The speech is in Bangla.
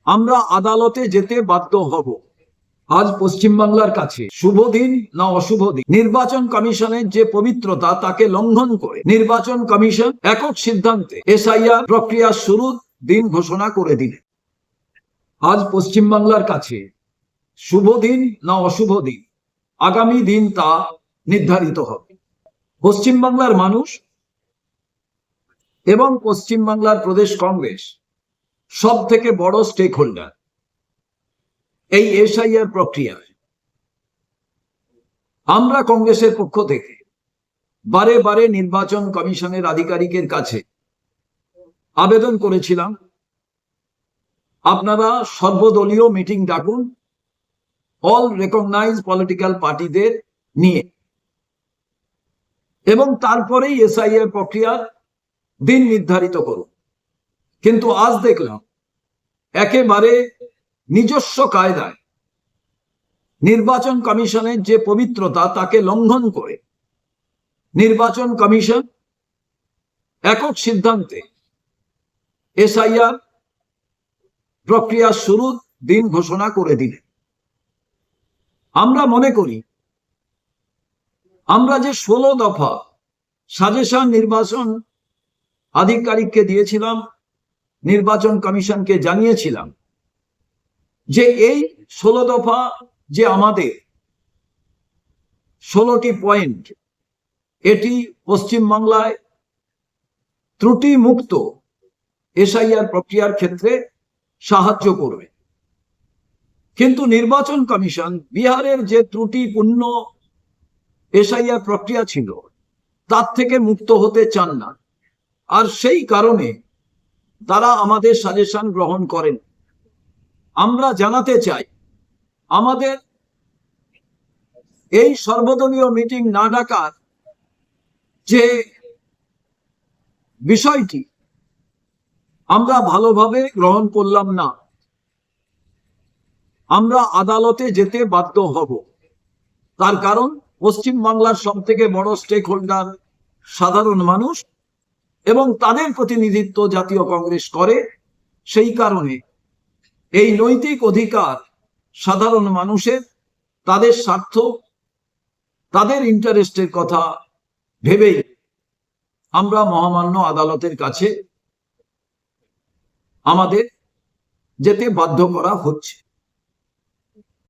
আমরা আদালতে যেতে বাধ্য হব। আজ পশ্চিমবাংলার কাছে শুভ দিন না অশুভ দিন? নির্বাচন কমিশনের যে পবিত্রতা তাকে লঙ্ঘন করে নির্বাচন কমিশন একক সিদ্ধান্তে এসআইআর প্রক্রিয়া শুরুর দিন ঘোষণা করে দিলেন। আজ পশ্চিমবাংলার কাছে শুভ দিন না অশুভ দিন? আগামী দিন তা নির্ধারিত হবে। পশ্চিমবাংলার মানুষ এবং পশ্চিমবাংলার প্রদেশ কংগ্রেস সব থেকে বড় স্টেক হোল্ডার এই এসআইআর প্রক্রিয়ায়। আমরা কংগ্রেসের পক্ষ থেকে বারে বারে নির্বাচন কমিশনের আধিকারিকের কাছে আবেদন করেছিলাম, আপনারা সর্বদলীয় মিটিং ডাকুন অল রেকগনাইজ পলিটিক্যাল পার্টিদের নিয়ে, এবং তারপরেই এসআইআর প্রক্রিয়ার দিন নির্ধারিত করুন। কিন্তু আজ দেখলাম একেবারে নিজস্ব কায়দায় নির্বাচন কমিশনের যে পবিত্রতা তাকে লঙ্ঘন করে নির্বাচন কমিশন একক সিদ্ধান্তে এসআইআর প্রক্রিয়া শুরুর দিন ঘোষণা করে দিলেন। আমরা মনে করি আমরা যে 16 দফা সাজেশন নির্বাচন আধিকারিককে দিয়েছিলাম, নির্বাচন কমিশনকে জানিয়েছিলাম যে এই 16 দফা যে আমাদের 16টি পয়েন্ট, এটি পশ্চিমবাংলায় ত্রুটি মুক্ত এসআইআর প্রক্রিয়ার ক্ষেত্রে সাহায্য করবে। কিন্তু নির্বাচন কমিশন বিহারের যে ত্রুটিপূর্ণ এসআইআর প্রক্রিয়া ছিল তার থেকে মুক্ত হতে চান না, আর সেই কারণে তারা আমাদের সাজেশন গ্রহণ করেন। আমরা জানাতে চাই, আমাদের এই সর্বদলীয় মিটিং না ডাকার যে বিষয়টি আমরা ভালোভাবে গ্রহণ করলাম না। আমরা আদালতে যেতে বাধ্য হব। তার কারণ পশ্চিমবাংলার সব থেকে বড় স্টেক হোল্ডার সাধারণ মানুষ এবং তাদের প্রতিনিধিত্ব জাতীয় কংগ্রেস করে। সেই কারণে এই নৈতিক অধিকার সাধারণ মানুষের, তাদের স্বার্থ, তাদের ইন্টারেস্টের কথা ভেবেই আমরা মহামান্য আদালতের কাছে আমাদের যেতে বাধ্য করা হচ্ছে।